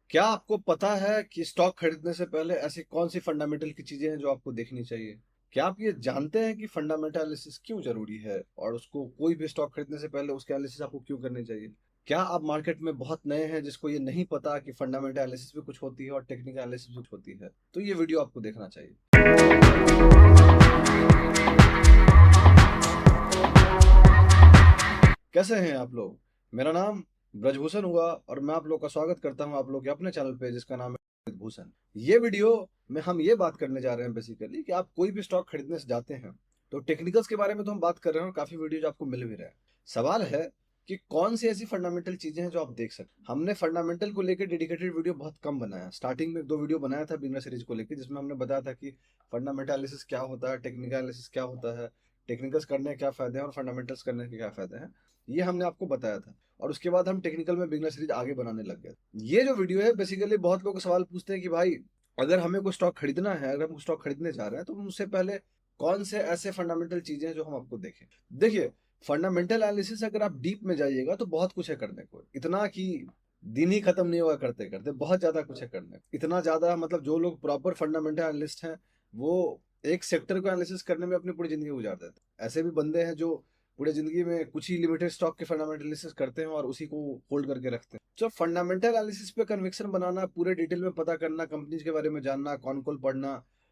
क्या आपको पता है कि स्टॉक खरीदने से पहले ऐसी कौन सी फंडामेंटल की चीजें हैं जो आपको देखनी चाहिए? क्या आप ये जानते हैं कि फंडामेंटल एनालिसिस क्यों जरूरी है और उसको कोई भी स्टॉक खरीदने से पहले उसके एनालिसिस आपको क्यों करनी चाहिए? क्या आप मार्केट में बहुत नए हैं जिसको ये नहीं पता कि फंडामेंटल एनालिसिस भी कुछ होती है और टेक्निकल एनालिसिस भी कुछ होती है? तो ये वीडियो आपको देखना चाहिए। कैसे हैं आप लोग? मेरा नाम ब्रजभूषण हुआ और मैं आप लोग का स्वागत करता हूं आप लोग के अपने चैनल पे जिसका नाम है भूषण। ये वीडियो में हम ये बात करने जा रहे हैं बेसिकली कि आप कोई भी स्टॉक खरीदने से जाते हैं तो टेक्निकल्स के बारे में तो हम बात कर रहे हैं और काफी वीडियो आपको मिल भी रहे हैं। सवाल है कि कौन सी ऐसी फंडामेंटल चीजें हैं जो आप देख सकते हैं। हमने फंडामेंटल को लेकर डेडिकेटेड वीडियो बहुत कम बनाया। स्टार्टिंग में 2 वीडियो बनाया था बिजनेस सीरीज को लेकर जिसमें हमने बताया था कि फंडामेंटल एनालिसिस क्या होता है, टेक्निकल एनालिसिस क्या होता है, टेक्निकल्स करने के क्या फायदे हैं और फंडामेंटल्स करने के क्या फायदे हैं, ये हमने आपको बताया था। और उसके बाद हम टेक्निकल में बिगनर सीरीज आगे बनाने लग गए। ये जो वीडियो है बेसिकली बहुत लोग सवाल पूछते हैं कि भाई अगर हमें कोई स्टॉक खरीदना है, अगर हम स्टॉक खरीदने जा रहे हैं तो उससे पहले कौन से ऐसे फंडामेंटल चीजें हैं जो हम आपको देखें। देखिए, फंडामेंटल एनालिसिस अगर आप डीप में जाइएगा तो बहुत कुछ है करने को, इतना कि दिन ही खत्म नहीं होगा करते करते, बहुत ज्यादा कुछ है करने को। इतना ज्यादा मतलब जो लोग प्रॉपर फंडामेंटल एनालिस्ट हैं वो एक सेक्टर को एनालिसिस करने में अपनी पूरी जिंदगी गुजार देते हैं। ऐसे भी बंदे हैं जो पूरे जिंदगी में कुछ ही लिमिटेड स्टॉक के फंडामेंटल एनालिसिस करते हैं और उसी को होल्ड करके रखते हैं। तो फंडामेंटल एनालिसिस पे कन्विक्शन बनाना, पूरे डिटेल में पता करना, कंपनीज के बारे में जानना, कौन कॉल पढ़ना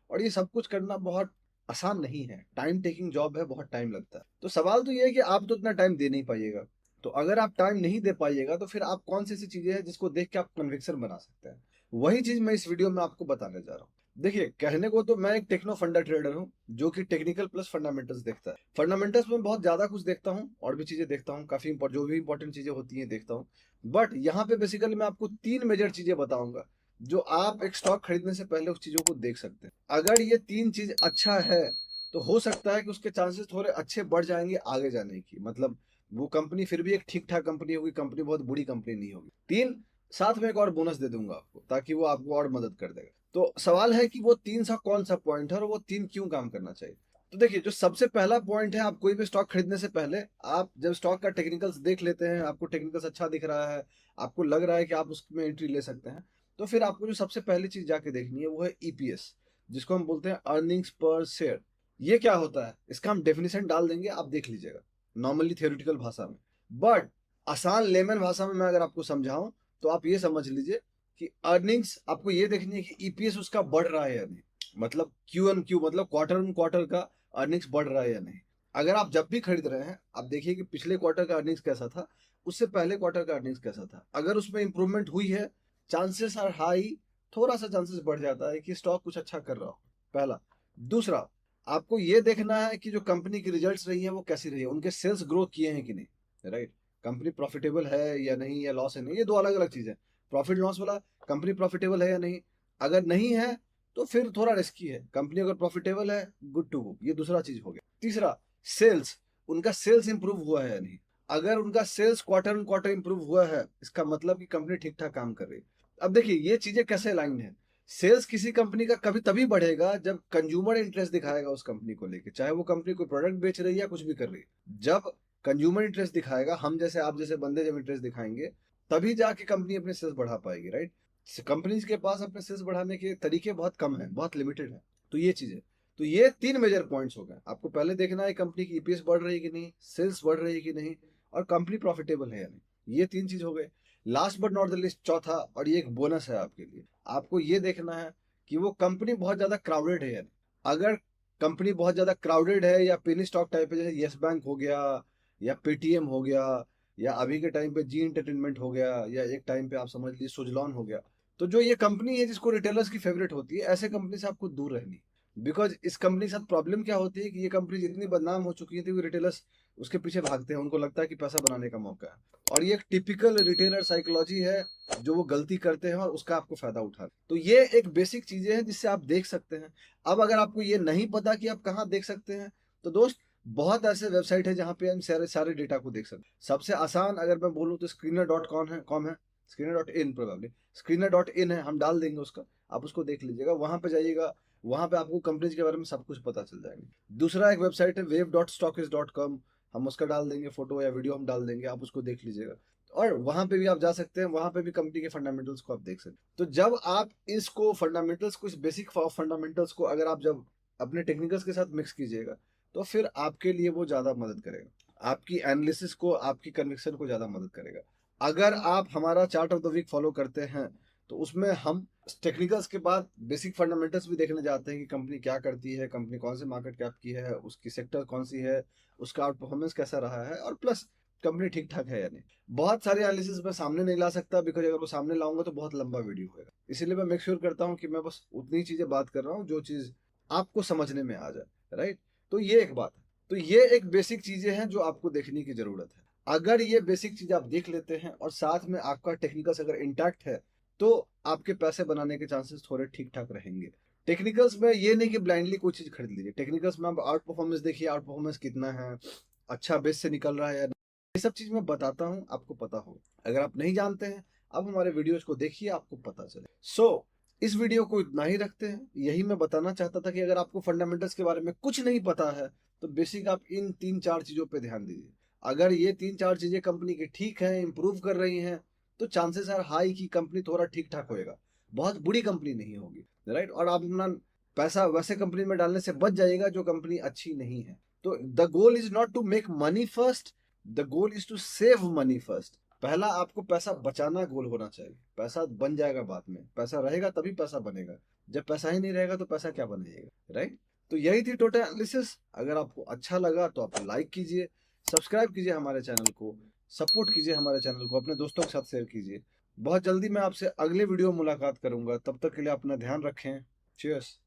और ये सब कुछ करना बहुत आसान नहीं है। टाइम टेकिंग जॉब है, बहुत टाइम लगता है। तो सवाल तो ये है कि आप तो इतना टाइम दे नहीं पाइएगा। तो अगर आप टाइम नहीं दे पाइएगा तो फिर आप कौन सी ऐसी चीजें हैं जिसको देख के आप कन्विक्शन बना सकते हैं? वही चीज मैं इस वीडियो में आपको बताने जा रहा हूँ। देखिए, कहने को तो मैं एक टेक्नो फंडा ट्रेडर हूँ जो कि टेक्निकल प्लस फंडामेंटल्स देखता है। फंडामेंटल्स में बहुत ज्यादा कुछ देखता हूँ और भी चीजें देखता हूँ, काफी जो भी इंपॉर्टेंट चीजें होती हैं देखता हूँ। बट यहाँ पे बेसिकली मैं आपको 3 मेजर चीजें बताऊंगा जो आप एक स्टॉक खरीदने से पहले उस चीजों को देख सकते हैं। अगर ये 3 चीज अच्छा है तो हो सकता है कि उसके चांसेस थोड़े अच्छे बढ़ जाएंगे आगे जाने की। मतलब वो कंपनी फिर भी एक ठीक ठाक कंपनी होगी, कंपनी बहुत बुरी कंपनी नहीं होगी। तीन, साथ में एक और बोनस दे दूंगा आपको ताकि वो आपको और मदद कर देगा। तो सवाल है कि वो 3 सा कौन सा पॉइंट है और वो 3 क्यों काम करना चाहिए। तो देखिए, जो सबसे पहला पॉइंट है, आप कोई भी स्टॉक खरीदने से पहले आप जब स्टॉक का टेक्निकल्स देख लेते हैं, आपको टेक्निकल्स अच्छा दिख रहा है, आपको लग रहा है कि आप उसमें एंट्री ले सकते हैं, तो फिर आपको जो सबसे पहली चीज जाके देखनी है वो है ईपीएस, जिसको हम बोलते हैं अर्निंग्स पर शेयर। ये क्या होता है इसका हम डेफिनेशन डाल देंगे, आप देख लीजिएगा नॉर्मली थियोरिटिकल भाषा में। बट आसान लेमन भाषा में मैं अगर आपको समझाऊं तो आप ये समझ लीजिए कि अर्निंग्स आपको ये देखनी है कि ईपीएस उसका बढ़ रहा है या नहीं। मतलब क्यू एन क्यू, मतलब क्वार्टर ऑन क्वार्टर का अर्निंग्स बढ़ रहा है या नहीं। अगर आप जब भी खरीद रहे हैं आप देखिए कि पिछले क्वार्टर का अर्निंग्स कैसा था, उससे पहले क्वार्टर का अर्निंग्स कैसा था। अगर उसमें इंप्रूवमेंट हुई है, चांसेस आर हाई, थोड़ा सा चांसेस बढ़ जाता है कि स्टॉक कुछ अच्छा कर रहा हो। पहला। दूसरा, आपको ये देखना है कि जो कंपनी की रिजल्ट्स रही है वो कैसी रही है, उनके सेल्स ग्रो किए हैं कि नहीं। राइट। कंपनी प्रॉफिटेबल है या नहीं, या लॉस है नहीं, ये दो अलग अलग चीजें। प्रॉफिट लॉस वाला, कंपनी प्रॉफिटेबल है या नहीं। अगर नहीं है तो फिर थोड़ा रिस्की है। कंपनी अगर प्रॉफिटेबल है, गुड टू गो, ये दूसरा चीज हो गया। तीसरा, सेल्स, उनका सेल्स इंप्रूव हुआ है या नहीं। अगर उनका sales quarter on quarter improve हुआ है, इसका मतलब कि कंपनी ठीक ठाक काम कर रही है। अब देखिए ये चीजें कैसे अलाइन है। सेल्स किसी कंपनी का कभी तभी बढ़ेगा जब कंज्यूमर इंटरेस्ट दिखाएगा उस कंपनी को लेके, चाहे वो कंपनी कोई प्रोडक्ट बेच रही है या कुछ भी कर रही है। जब कंज्यूमर इंटरेस्ट दिखाएगा, हम जैसे आप जैसे बंदे जब इंटरेस्ट दिखाएंगे, तभी जाके कंपनी अपने सेल्स बढ़ा पाएगी। राइट। कंपनीज के पास अपने सेल्स बढ़ाने के तरीके बहुत कम है, बहुत लिमिटेड है। तो ये चीज है। तो ये 3 मेजर पॉइंट्स हो गए। आपको पहले देखना है कंपनी की ईपीएस बढ़ रही है कि नहीं, सेल्स बढ़ रही है कि नहीं, और कंपनी प्रॉफिटेबल है या नहीं। ये 3 चीज हो गए। Last but not the list, चौथा, और ये एक बोनस है आपके लिए, आपको ये देखना है कि वो कंपनी बहुत ज्यादा क्राउडेड है या नहीं। अगर कंपनी बहुत ज्यादा क्राउडेड है या पेनी स्टॉक टाइप है, जैसे यस बैंक हो गया या पेटीएम हो गया या अभी के टाइम पे जी एंटरटेनमेंट हो गया या एक टाइम पे आप समझ लीजिए सुजलॉन हो गया, तो जो ये कंपनी है जिसको रिटेलर्स की फेवरेट होती है, ऐसे कंपनी से आपको दूर रहनी। बिकॉज इस कंपनी के साथ प्रॉब्लम क्या होती है कि ये कंपनी जितनी बदनाम हो चुकी है, रिटेलर्स उसके पीछे भागते हैं, उनको लगता है कि पैसा बनाने का मौका है। और ये एक टिपिकल रिटेलर साइकोलॉजी है जो वो गलती करते हैं और उसका आपको फायदा उठाते हैं। तो ये एक बेसिक चीजें हैं जिससे आप देख सकते हैं। अब अगर आपको ये नहीं पता कि आप कहाँ देख सकते हैं, तो दोस्त बहुत ऐसे वेबसाइट है जहाँ पे हम सारे सारे डेटा को देख सकते हैं। सबसे आसान अगर मैं बोलूँ तो screener.com है, screener.in, प्रोबेबली screener.in है, हम डाल देंगे उसका, आप उसको देख लीजिएगा, वहां पे जाइएगा, वहां पे आपको कंपनीज के बारे में सब कुछ पता चल जाएगा। दूसरा एक वेबसाइट है wave.stockist.com, हम उसका डाल देंगे, फोटो या वीडियो हम डाल देंगे, आप उसको देख लीजिएगा। और वहां पे भी आप जा सकते हैं, वहां पे भी कंपनी के फंडामेंटल्स को आप देख सकते हैं। तो जब आप इसको फंडामेंटल्स को, इस बेसिक फंडामेंटल्स को अगर आप जब अपने टेक्निकल्स के साथ मिक्स कीजिएगा, तो फिर आपके लिए वो ज़्यादा मदद करेगा, आपकी एनालिसिस को, आपकी कन्विक्शन को ज़्यादा मदद करेगा। अगर आप हमारा chart of the week follow करते हैं, तो उसमें हम टेक्निकल्स के बाद बेसिक फंडामेंटल्स भी देखने जाते हैं कि कंपनी क्या करती है, कंपनी कौन से मार्केट कैप की है, उसकी सेक्टर कौन सी है, उसका आउट परफॉर्मेंस कैसा रहा है, और प्लस कंपनी ठीक ठाक है या नहीं। बहुत सारे एनालिसिस मैं सामने नहीं ला सकता, बिकॉज अगर वो सामने लाऊंगा तो बहुत लंबा वीडियो होगा। इसीलिए मैं मेक श्योर करता हूँ कि मैं बस उतनी चीजें बात कर रहा हूँ जो चीज आपको समझने में आ जाए, राइट। तो ये एक बात है। तो ये एक बेसिक चीजें हैं जो आपको देखने की जरूरत है। अगर ये बेसिक चीज आप देख लेते हैं और साथ में आपका टेक्निकल्स अगर इंटैक्ट है, तो आपके पैसे बनाने के चांसेस थोड़े ठीक ठाक रहेंगे। टेक्निकल्स में ये नहीं कि ब्लाइंडली कोई चीज खरीद लीजिए। टेक्निकल्स में आप आउट परफॉर्मेंस देखिए, आउट परफॉर्मेंस कितना है, अच्छा बेस से निकल रहा है, ये सब चीज मैं बताता हूँ, आपको पता हो। अगर आप नहीं जानते हैं, अब हमारे वीडियोज को देखिए, आपको पता चले। इस वीडियो को इतना ही रखते हैं। यही मैं बताना चाहता था कि अगर आपको फंडामेंटल्स के बारे में कुछ नहीं पता है, तो बेसिक आप इन 3-4 चीजों पे ध्यान दीजिए। अगर ये 3-4 चीजें कंपनी की ठीक है, इंप्रूव कर रही हैं, तो चांसेस आर हाई कि कंपनी थोड़ा ठीक ठाक होएगा, बहुत बुरी कंपनी नहीं होगी, राइट। और आप अपना पैसा वैसे कंपनी में डालने से बच जाएगा जो कंपनी अच्छी नहीं है। तो the goal is not to make money first, the goal is to save money first. पहला आपको पैसा बचाना गोल होना चाहिए। पैसा बन जाएगा बाद में, पैसा रहेगा तभी पैसा बनेगा। जब पैसा ही नहीं रहेगा तो पैसा क्या बनेगा, राइट। तो यही थी टोटल एनालिसिस। अगर आपको अच्छा लगा तो आप लाइक कीजिए, सब्सक्राइब कीजिए हमारे चैनल को, सपोर्ट कीजिए हमारे चैनल को, अपने दोस्तों के साथ शेयर कीजिए। बहुत जल्दी मैं आपसे अगले वीडियो में मुलाकात करूंगा। तब तक के लिए अपना ध्यान रखें। चीयर्स।